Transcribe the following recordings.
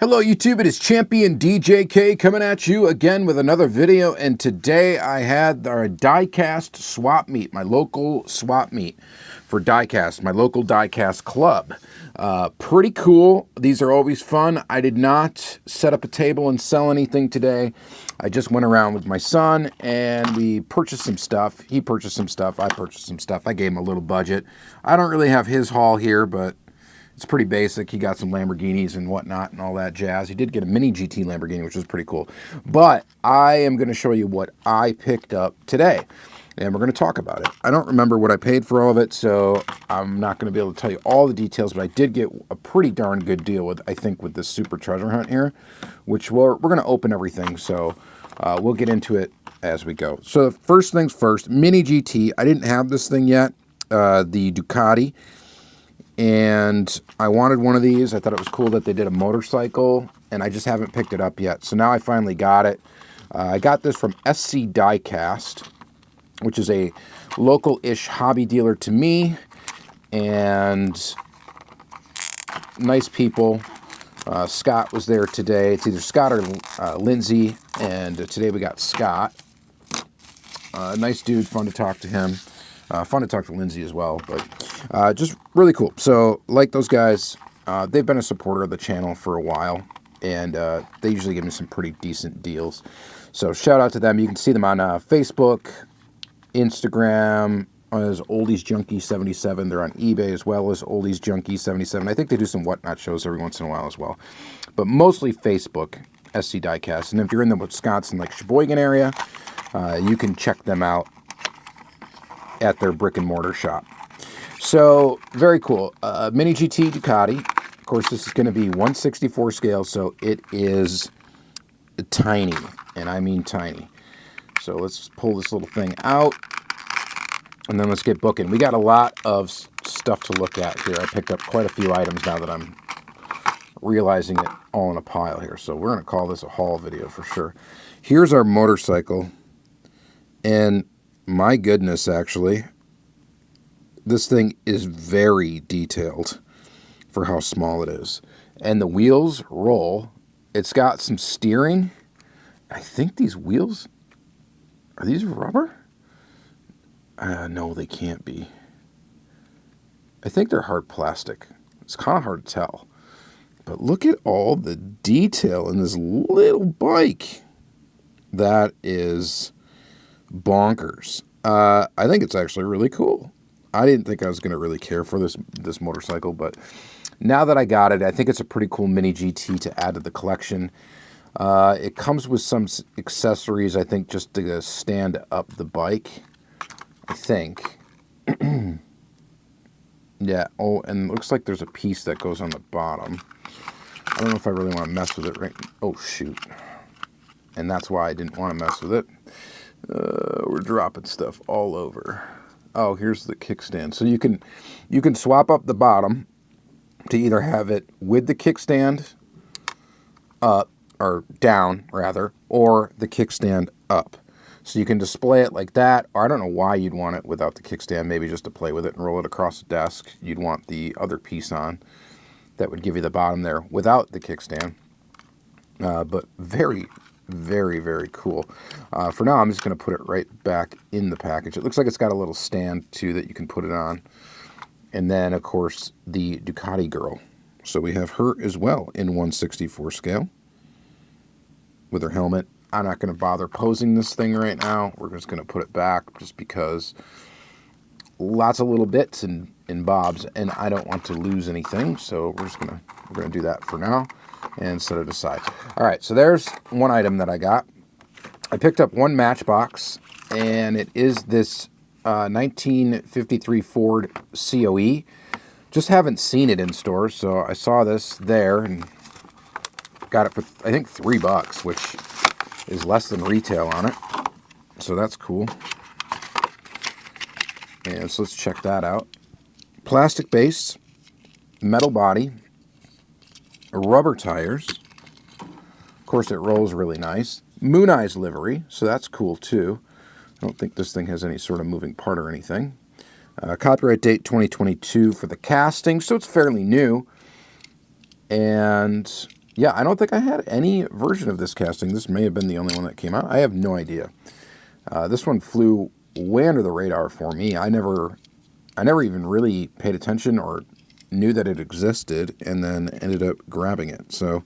Hello YouTube, it is Championdjk coming at you again with another video, and today I had our Diecast swap meet, my local swap meet for Diecast, my local Diecast club. Pretty cool. These are always fun. I did not set up a table and sell anything today. I just went around with my son and we purchased some stuff. He purchased some stuff, I purchased some stuff. I gave him a little budget. I don't really have his haul here, but it's pretty basic. He got some Lamborghinis and whatnot and all that jazz. He did get a mini GT Lamborghini, which was pretty cool. But I am going to show you what I picked up today, and we're going to talk about it. I don't remember what I paid for all of it, so I'm not going to be able to tell you all the details, but I did get a pretty darn good deal with, I think, with this super treasure hunt here, which we're going to open everything, so we'll get into it as we go. So first things first, mini GT. I didn't have this thing yet, the Ducati. And I wanted one of these. I thought it was cool that they did a motorcycle, and I just haven't picked it up yet. So now I finally got it. I got this from SC Diecast, which is a local-ish hobby dealer to me, and nice people. Scott was there today. It's either Scott or Lindsay, and today we got Scott. Nice dude, fun to talk to him. Fun to talk to Lindsay as well, but just really cool. So, like those guys, they've been a supporter of the channel for a while, and they usually give me some pretty decent deals. So, shout out to them. You can see them on Facebook, Instagram, as Oddities77. They're on eBay as well as Oddities77. I think they do some whatnot shows every once in a while as well, but mostly Facebook, SC Diecast. And if you're in the Wisconsin, like Sheboygan area, you can check them out at their brick and mortar shop. So very cool. Mini GT Ducati. Of course, this is going to be 1/64 scale, so it is tiny, and I mean tiny. So let's pull this little thing out, and then let's get booking. We got a lot of stuff to look at here. I picked up quite a few items now that I'm realizing it all in a pile here. So we're going to call this a haul video for sure. Here's our motorcycle, and my goodness, actually, this thing is very detailed for how small it is. And the wheels roll. It's got some steering. I think these wheels, are these rubber? No, they can't be. I think they're hard plastic. It's kind of hard to tell. But look at all the detail in this little bike. That is bonkers. I think it's actually really cool. I didn't think I was going to really care for this motorcycle, but now that I got it, I think it's a pretty cool mini GT to add to the collection. It comes with some accessories, I think, just to stand up the bike, I think. Yeah, oh, and it looks like there's a piece that goes on the bottom. I don't know if I really want to mess with it right. Oh, shoot. And that's why I didn't want to mess with it. We're dropping stuff all over. Oh, here's the kickstand. So you can swap up the bottom to either have it with the kickstand up, or down rather, or the kickstand up. So you can display it like that, or I don't know why you'd want it without the kickstand, maybe just to play with it and roll it across the desk. You'd want the other piece on that would give you the bottom there without the kickstand. But very, very, very cool. For now, I'm just going to put it right back in the package. It looks like it's got a little stand, too, that you can put it on. And then, of course, the Ducati girl. So we have her as well in 1/64 scale with her helmet. I'm not going to bother posing this thing right now. We're just going to put it back just because lots of little bits and bobs, and I don't want to lose anything. So we're going to do that for now and set it aside. All right, so there's one item that I got. I picked up one Matchbox, and it is this 1953 Ford COE. Just haven't seen it in stores, so I saw this there and got it for, I think, $3, which is less than retail on it. So that's cool. And so let's check that out. Plastic base, metal body, rubber tires. Of course, it rolls really nice. Moon Eyes livery, so that's cool too. I don't think this thing has any sort of moving part or anything. Copyright date 2022 for the casting, so it's fairly new. And Yeah, I don't think I had any version of this casting. This may have been the only one that came out. I have no idea. This one flew way under the radar for me. I never even really paid attention or knew that it existed, and then ended up grabbing it. So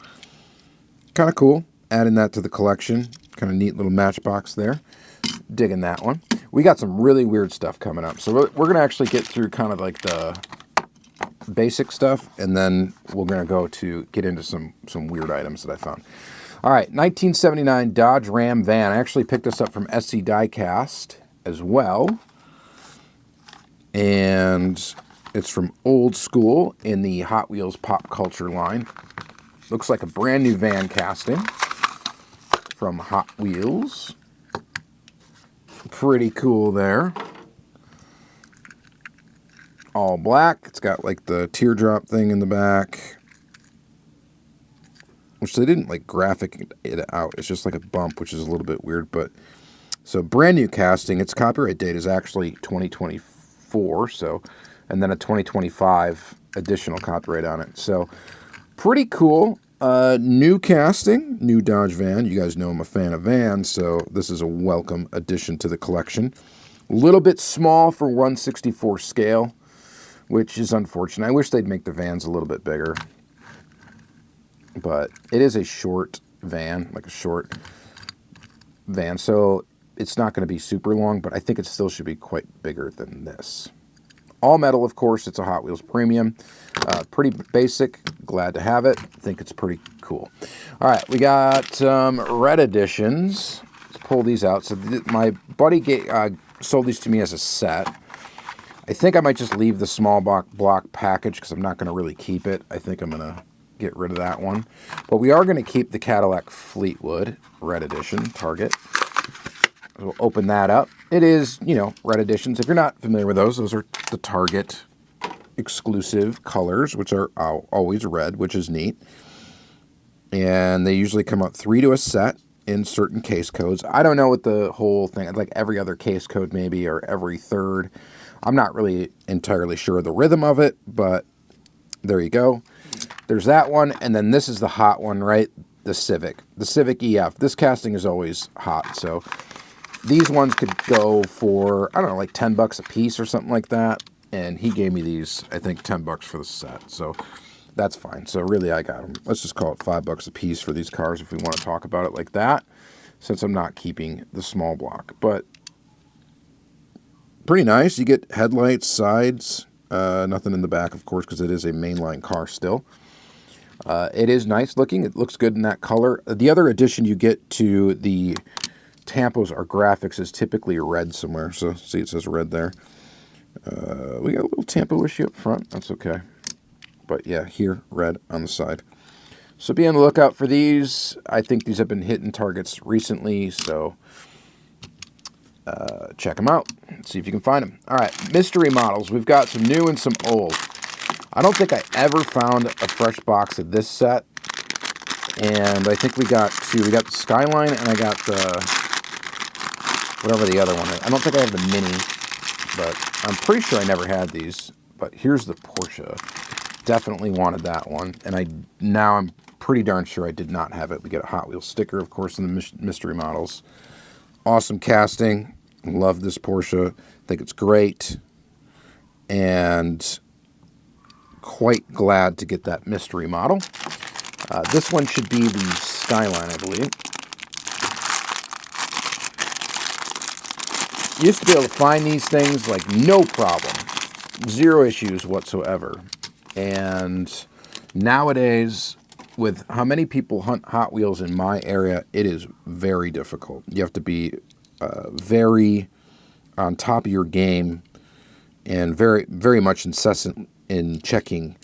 kind of cool. Adding that to the collection. Kind of neat little Matchbox there. Digging that one. We got some really weird stuff coming up. So we're going to actually get through kind of like the basic stuff, and then we're going to get into some weird items that I found. All right, 1979 Dodge Ram van. I actually picked this up from SC Diecast as well. And it's from Old School in the Hot Wheels pop culture line. Looks like a brand new van casting from Hot Wheels. Pretty cool there. All black. It's got like the teardrop thing in the back, which they didn't like graphic it out. It's just like a bump, which is a little bit weird. But so brand new casting. Its copyright date is actually 2024. So, and then a 2025 additional copyright on it. So pretty cool. New casting, new Dodge van. You guys know I'm a fan of vans, so this is a welcome addition to the collection. A little bit small for 1/64 scale, which is unfortunate. I wish they'd make the vans a little bit bigger. But it is a short van, like a short van, so it's not going to be super long, but I think it still should be quite bigger than this. All metal, of course. It's a Hot Wheels Premium. Pretty basic. Glad to have it. I think it's pretty cool. All right, we got red editions. Let's pull these out. So my buddy sold these to me as a set. I think I might just leave the small block package because I'm not going to really keep it. I think I'm going to get rid of that one. But we are going to keep the Cadillac Fleetwood red edition, Target. We'll open that up. It is, red editions. If you're not familiar with those are the Target exclusive colors, which are always red, which is neat. And they usually come out 3 to a set in certain case codes. I don't know what the whole thing, like every other case code maybe, or every third. I'm not really entirely sure of the rhythm of it, but there you go. There's that one, and then this is the hot one, right? The Civic EF. This casting is always hot, so these ones could go for, I don't know, like $10 a piece or something like that. And he gave me these, I think, $10 for the set. So that's fine. So really, I got them. Let's just call it $5 a piece for these cars if we want to talk about it like that, since I'm not keeping the small block. But pretty nice. You get headlights, sides, nothing in the back, of course, because it is a mainline car still. It is nice looking. It looks good in that color. The other addition you get to the tampos or graphics is typically red somewhere. So see, it says red there. We got a little tampo issue up front. That's okay. But yeah, here, red on the side. So be on the lookout for these. I think these have been hitting targets recently, so check them out. See if you can find them. All right, mystery models. We've got some new and some old. I don't think I ever found a fresh box of this set. And I think we got two. We got the Skyline, and I got the whatever the other one is. I don't think I have the Mini, but I'm pretty sure I never had these. But here's the Porsche. Definitely wanted that one, and now I'm pretty darn sure I did not have it. We get a Hot Wheels sticker, of course, in the mystery models. Awesome casting. Love this Porsche. Think it's great, and quite glad to get that mystery model. This one should be the Skyline, I believe. Used to be able to find these things like no problem. Zero issues whatsoever. And nowadays, with how many people hunt Hot Wheels in my area, it is very difficult. You have to be very on top of your game and very, very much incessant in checking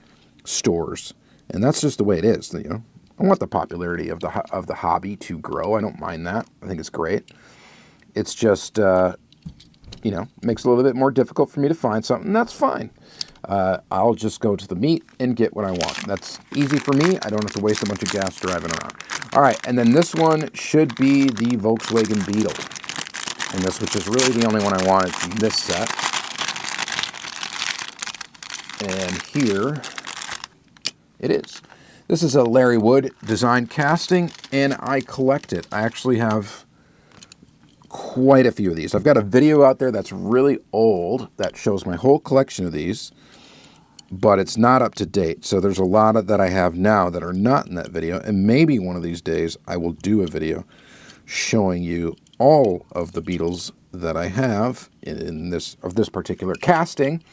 stores. And that's just the way it is. I want the popularity of the hobby to grow. I don't mind that. I think it's great. It's just, makes it a little bit more difficult for me to find something. That's fine. I'll just go to the meet and get what I want. That's easy for me. I don't have to waste a bunch of gas driving around. All right, and then this one should be the Volkswagen Beetle. And this, which is really the only one I wanted from this set. And here it is. This is a Larry Wood design casting, and I collect it. I actually have quite a few of these. I've got a video out there that's really old that shows my whole collection of these, but it's not up to date. So there's a lot of that I have now that are not in that video, and maybe one of these days I will do a video showing you all of the Beetles that I have in this particular casting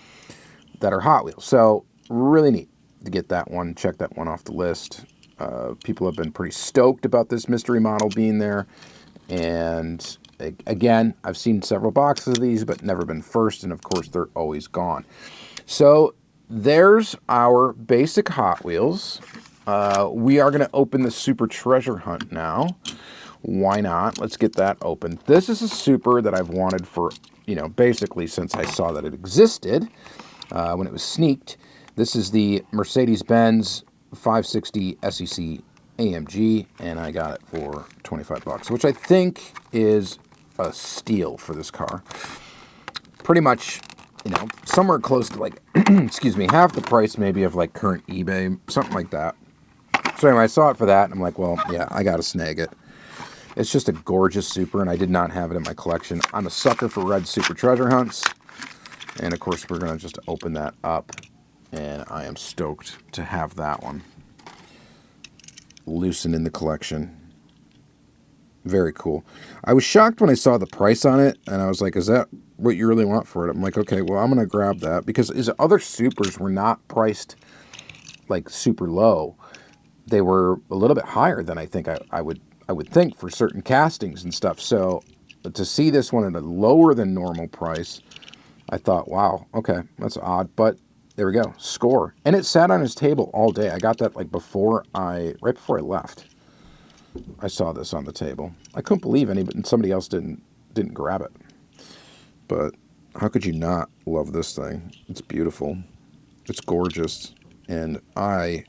that are Hot Wheels. So really neat to get that one, check that one off the list. People have been pretty stoked about this mystery model being there, and again, I've seen several boxes of these, but never been first, and of course, they're always gone. So there's our basic Hot Wheels. We are going to open the Super Treasure Hunt now. Why not? Let's get that open. This is a Super that I've wanted for, basically since I saw that it existed when it was sneaked. This is the Mercedes-Benz 560 SEC AMG, and I got it for 25 bucks, which I think is a steal for this car. Pretty much, somewhere close to like, excuse me, half the price maybe of like current eBay, something like that. So anyway, I saw it for that, and I'm like, well, yeah, I got to snag it. It's just a gorgeous Super, and I did not have it in my collection. I'm a sucker for red Super Treasure Hunts, and of course, we're going to just open that up, and I am stoked to have that one loosened in the collection. Very cool. I was shocked when I saw the price on it, and I was like, is that what you really want for it? I'm like, okay, well, I'm going to grab that, because his other Supers were not priced like super low. They were a little bit higher than I think I would think for certain castings and stuff. So to see this one at a lower than normal price, I thought, wow, okay, that's odd. But there we go, score. And it sat on his table all day. I got that like right before I left. I saw this on the table. I couldn't believe somebody else didn't grab it. But how could you not love this thing? It's beautiful. It's gorgeous. And I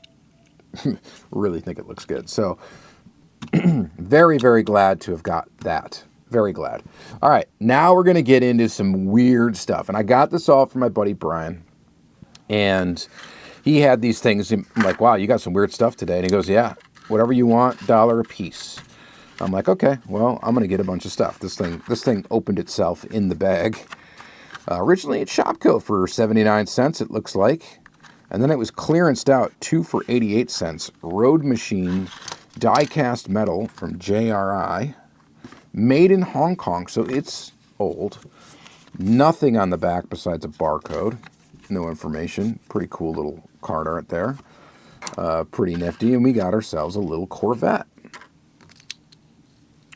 really think it looks good. So very, very glad to have got that. Very glad. All right, now we're going to get into some weird stuff. And I got this all from my buddy Brian. And he had these things. I'm like, wow, you got some weird stuff today. And he goes, yeah, whatever you want, $1 a piece. I'm like, okay, well, I'm going to get a bunch of stuff. This thing opened itself in the bag. Originally at Shopko for 79 cents, it looks like. And then it was clearanced out 2 for 88 cents. Road Machine Diecast metal from JRI. Made in Hong Kong, so it's old. Nothing on the back besides a barcode. No information. Pretty cool little card art there. Pretty nifty. And we got ourselves a little Corvette.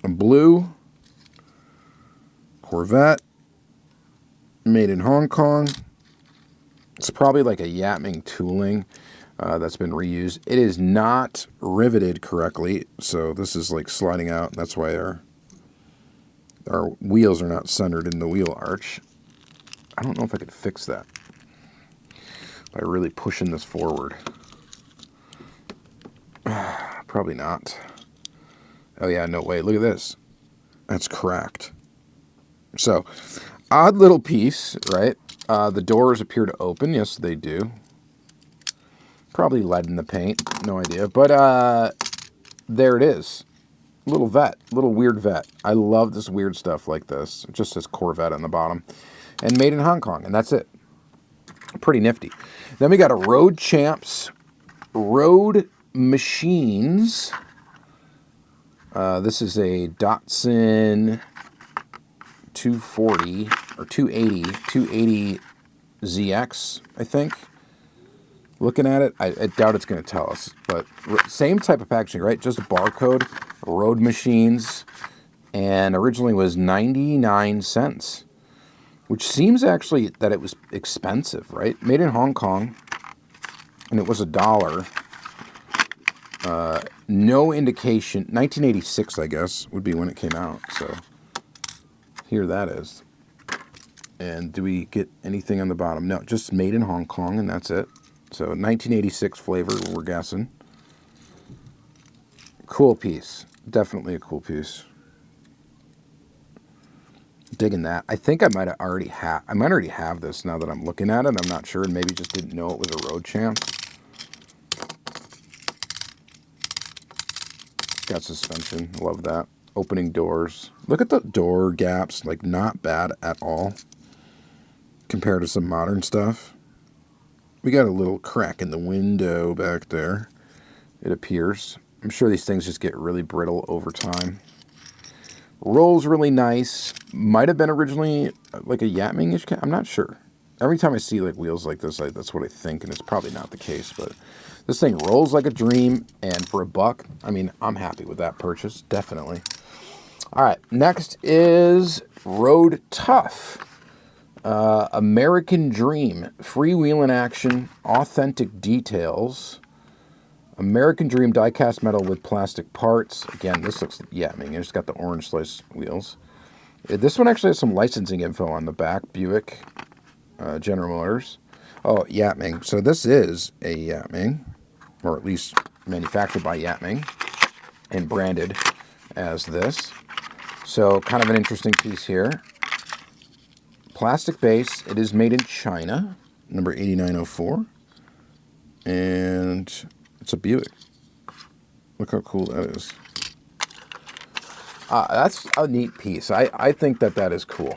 A blue Corvette. Made in Hong Kong. It's probably like a Yatming tooling that's been reused. It is not riveted correctly, so this is like sliding out. That's why our wheels are not centered in the wheel arch. I don't know if I could fix that by really pushing this forward. Probably not. Oh yeah, no way. Look at this. That's cracked. So, odd little piece, right? The doors appear to open. Yes, they do. Probably lead in the paint. No idea. But there it is. Little weird vet. I love this weird stuff like this. It just says Corvette on the bottom. And made in Hong Kong. And that's it. Pretty nifty. Then we got a Road Champs Road Machines. This is a Datsun 240 or 280 ZX, I think. Looking at it, I doubt it's going to tell us, but same type of packaging, right? Just a barcode, Road Machines, and originally was 99 cents, which seems actually that it was expensive, right? Made in Hong Kong, and it was $1. No indication. 1986, I guess, would be when it came out. So here that is. And do we get anything on the bottom? No, just made in Hong Kong, and that's it. So 1986 flavor, we're guessing. Cool piece. Definitely a cool piece. Digging that. I think I might already have this now that I'm looking at it. I'm not sure, and maybe just didn't know it was a Road Champ. got suspension. Love that. Opening doors. Look at the door gaps. Like, not bad at all compared to some modern stuff. We got a little crack in the window back there, it appears. I'm sure these things just get really brittle over time. Rolls really nice. Might have been originally like a Yatming-ish cat. I'm not sure. Every time I see like wheels like this, that's what I think, and it's probably not the case. But this thing rolls like a dream, and for $1, I mean, I'm happy with that purchase, definitely. All right, next is Road Tough. American Dream, freewheeling action, authentic details. American Dream die-cast metal with plastic parts. Again, this looks, yeah, I mean, it's got the orange slice wheels. This one actually has some licensing info on the back. Buick, General Motors. Oh, Yatming. So this is a Yatming, or at least manufactured by Yatming and branded as this. So kind of an interesting piece here. Plastic base. It is made in China, number 8904. And it's a Buick. Look how cool that is. That's a neat piece. I think that is cool.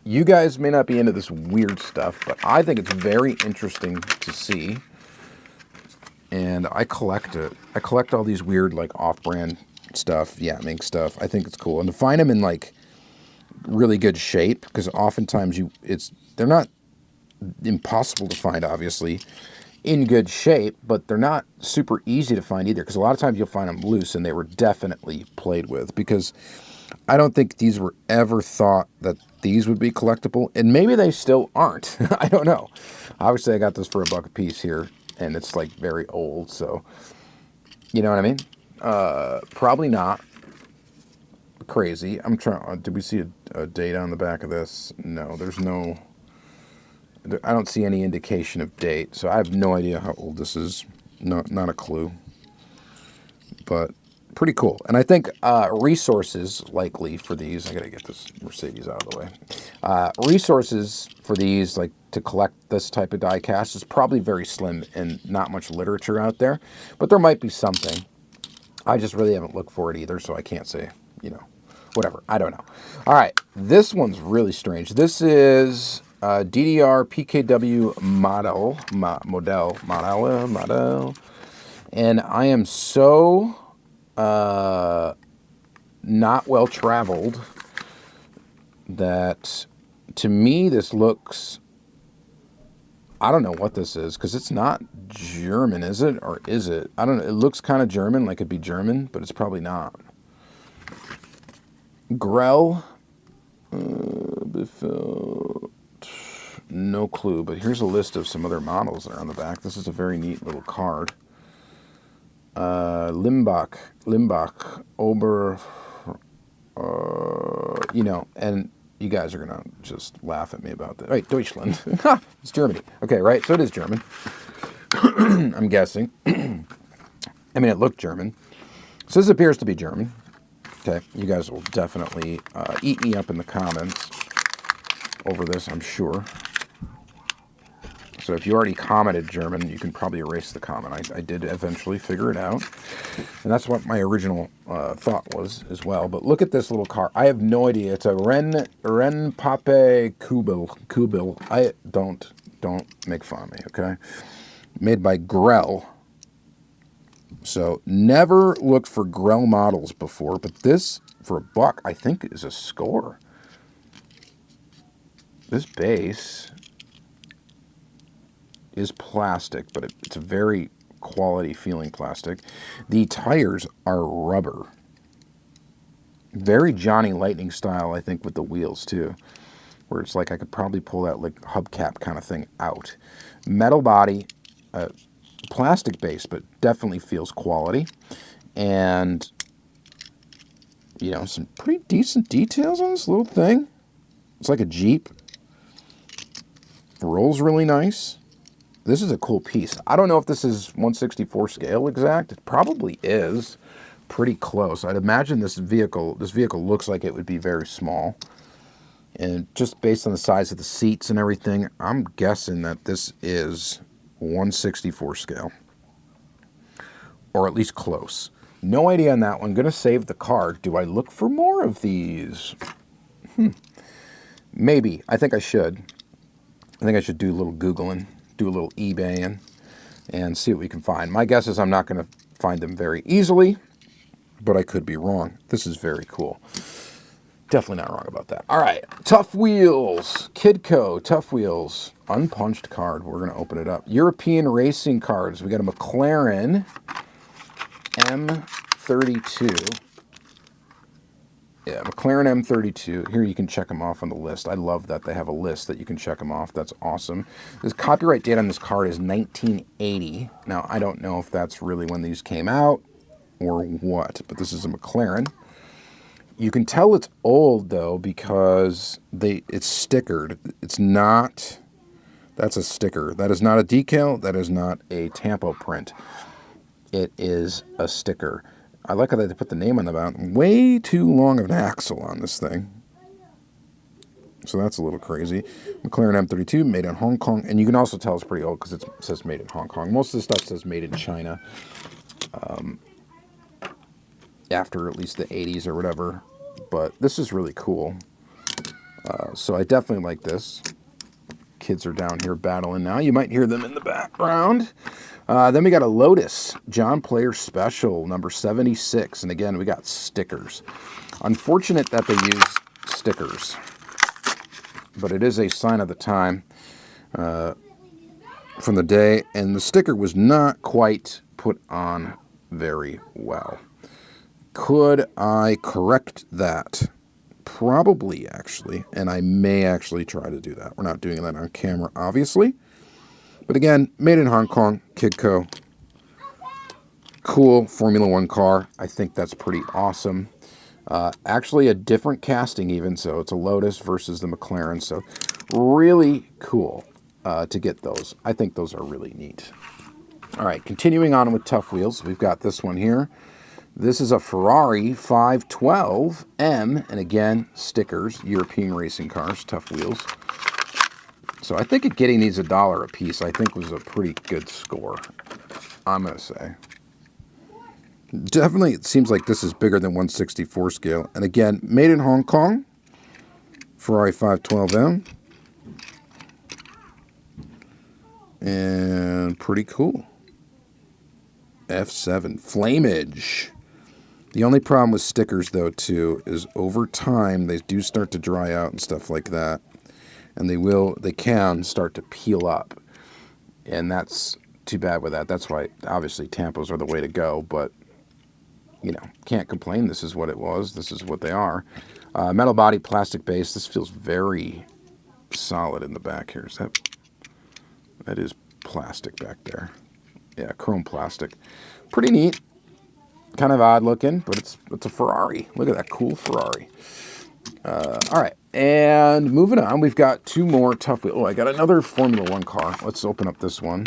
You guys may not be into this weird stuff, but I think it's very interesting to see. And I collect it. I collect all these weird, like, off-brand stuff, Yatming stuff. I think it's cool. And to find them in, like, really good shape, because oftentimes they're not impossible to find, obviously, in good shape, but they're not super easy to find either, because a lot of times you'll find them loose, and they were definitely played with, because I don't think these were ever thought that these would be collectible, and maybe they still aren't. I don't know. Obviously, I got this for $1 a piece here, and it's like very old, so you know what I mean? Probably not crazy. I'm trying. Did we see a date on the back of this? No, there's no. I don't see any indication of date, so I have no idea how old this is. Not a clue. But pretty cool. And I think resources likely for these. I gotta get this Mercedes out of the way. Resources for these, like to collect this type of die cast, is probably very slim and not much literature out there. But there might be something. I just really haven't looked for it either, so I can't say, you know, whatever. I don't know. All right, this one's really strange. This is DDR PKW model, and I am so not well traveled that to me this looks, I don't know what this is, because it's not German, is it? Or is it? I don't know. It looks kind of German, like it'd be German, but it's probably not. Grell. No clue, but here's a list of some other models that are on the back. This is a very neat little card. Limbach, Ober, you know, and you guys are going to just laugh at me about that. Wait, Deutschland. It's Germany. Okay, right? So it is German. I'm guessing. I mean, it looked German. So this appears to be German. Okay, you guys will definitely eat me up in the comments over this, I'm sure. So if you already commented German, you can probably erase the comment. I did eventually figure it out. And that's what my original thought was as well. But look at this little car. I have no idea. It's a Ren Pape Kubil. I don't make fun of me, okay? Made by Grell. So never looked for Grell models before, but this, for $1, I think is a score. This base is plastic, but it's a very quality feeling plastic. The tires are rubber. Very Johnny Lightning style, I think, with the wheels too, where it's like I could probably pull that like hubcap kind of thing out. Metal body, plastic base, but definitely feels quality. And, you know, some pretty decent details on this little thing. It's like a Jeep. Rolls really nice. This is a cool piece. I don't know if this is 1/64 scale exact. It probably is pretty close. I'd imagine this vehicle looks like it would be very small. And just based on the size of the seats and everything, I'm guessing that this is 1/64 scale. Or at least close. No idea on that one. Going to save the card. Do I look for more of these? Maybe. I think I should. I think I should do a little Googling, do a little eBaying, and see what we can find. My guess is I'm not going to find them very easily, but I could be wrong. This is very cool. Definitely not wrong about that. All right, Tough Wheels, Kidco, Tough Wheels, unpunched card. We're going to open it up. European racing cards. We got a McLaren M32. Yeah, McLaren M32. Here you can check them off on the list. I love that they have a list that you can check them off. That's awesome. This copyright date on this card is 1980. Now, I don't know if that's really when these came out or what, but this is a McLaren. You can tell it's old, though, because it's stickered. It's not... That's a sticker. That is not a decal. That is not a tampo print. It is a sticker. I like how they put the name on the back. Way too long of an axle on this thing. So that's a little crazy. McLaren M32, made in Hong Kong. And you can also tell it's pretty old because it says made in Hong Kong. Most of the stuff says made in China. After at least the 80s or whatever. But this is really cool. So I definitely like this. Kids are down here battling now. You might hear them in the background. Then we got a Lotus John Player Special, number 76. And again, we got stickers. Unfortunate that they use stickers. But it is a sign of the time from the day. And the sticker was not quite put on very well. Could I correct that? Probably, actually. And I may actually try to do that. We're not doing that on camera, obviously. But again, made in Hong Kong, Kidco. Cool Formula One car. I think that's pretty awesome. Actually, a different casting even. So it's a Lotus versus the McLaren. So really cool to get those. I think those are really neat. All right, continuing on with Tough Wheels. We've got this one here. This is a Ferrari 512M, and again, stickers, European racing cars, Tough Wheels. So I think getting these $1 a piece, I think was a pretty good score, I'm going to say. Definitely, it seems like this is bigger than 1/64 scale. And again, made in Hong Kong, Ferrari 512M. And pretty cool. F7 Flameage. The only problem with stickers, though, too, is over time they do start to dry out and stuff like that. And they can start to peel up. And that's too bad with that. That's why, obviously, tampos are the way to go. But, you know, can't complain. This is what it was. This is what they are. Metal body, plastic base. This feels very solid in the back here. That is plastic back there. Yeah, chrome plastic. Pretty neat. Kind of odd looking, but it's a Ferrari. Look at that cool Ferrari. All right, and moving on, we've got two more Tough Wheels. Oh, I got another Formula One car. Let's open up this one.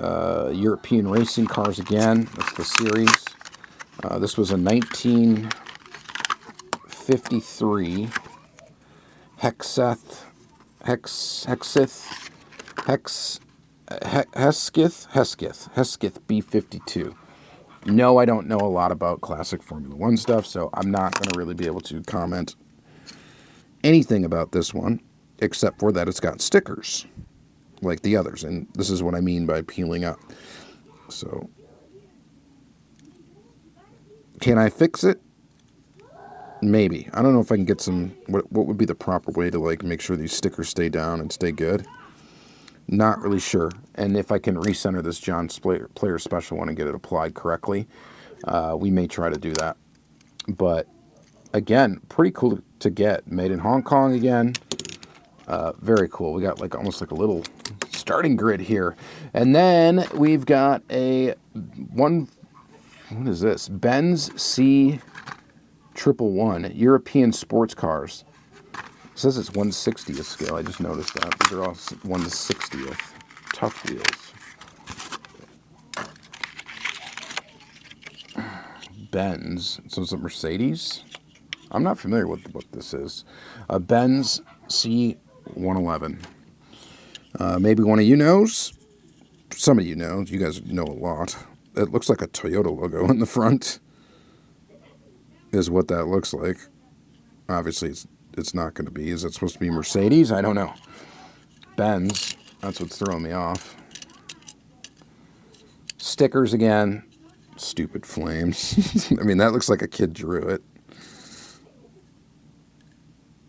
European racing cars again. That's the series. This was a 1953 Hesketh B52. No, I don't know a lot about classic Formula One stuff, so I'm not going to really be able to comment anything about this one, except for that it's got stickers, like the others, and this is what I mean by peeling up. So, can I fix it? Maybe. I don't know if I can get some, what would be the proper way to, like, make sure these stickers stay down and stay good. Not really sure. And if I can recenter this John Player Special one and get it applied correctly, we may try to do that. But again, pretty cool to get. Made in Hong Kong again. Very cool. We got like almost like a little starting grid here. And then we've got what is this? Benz C111 European sports cars. It says it's 1/60th scale. I just noticed that. These are all 1/60th. Tough Wheels. Benz. So it's a Mercedes. I'm not familiar with what this is. A Benz C111. Maybe one of you knows. Some of you know. You guys know a lot. it looks like a Toyota logo in the front, is what that looks like. Obviously, it's not going to be. Is it supposed to be Mercedes? I don't know. Benz. That's what's throwing me off. Stickers again. Stupid flames. I mean, that looks like a kid drew it.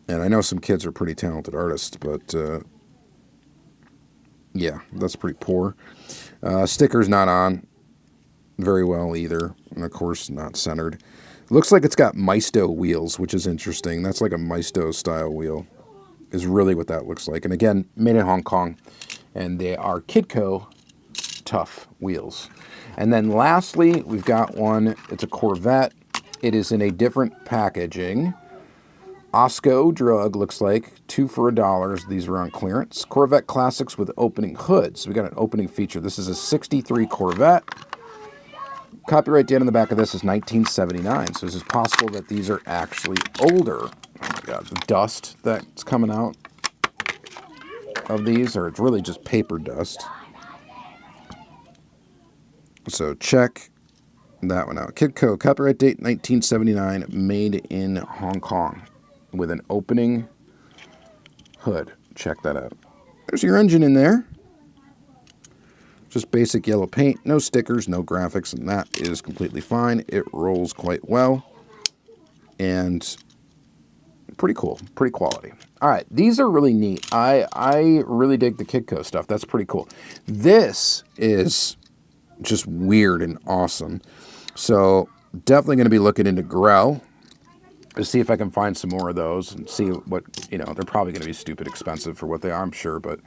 And I know some kids are pretty talented artists, but yeah, that's pretty poor. Stickers not on very well either. And of course, not centered. Looks like it's got Maisto wheels, which is interesting. That's like a Maisto style wheel, is really what that looks like. And again, made in Hong Kong. And they are Kidco tough wheels. And then lastly, we've got one. It's a Corvette. It is in a different packaging. Osco drug, looks like. 2 for $1. These were on clearance. Corvette Classics with opening hoods. We got an opening feature. This is a 63 Corvette. Copyright date on the back of this is 1979. So is it possible that these are actually older? Oh my God, the dust that's coming out of these, or it's really just paper dust. So check that one out. Kidco, copyright date 1979, made in Hong Kong with an opening hood. Check that out. There's your engine in there. Just basic yellow paint, no stickers, no graphics, and that is completely fine. It rolls quite well. And pretty cool, pretty quality. All right, these are really neat. I really dig the Kidco stuff. That's pretty cool. This is just weird and awesome. So definitely going to be looking into Grell to see if I can find some more of those and see what, you know, they're probably going to be stupid expensive for what they are, I'm sure, but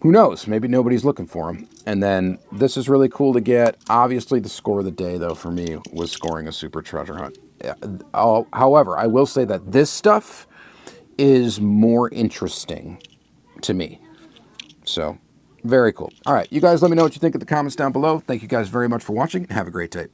who knows? Maybe nobody's looking for them. And then this is really cool to get. Obviously, the score of the day, though, for me was scoring a Super Treasure Hunt. However, I will say that this stuff is more interesting to me. So, very cool. All right, you guys let me know what you think in the comments down below. Thank you guys very much for watching, and have a great day.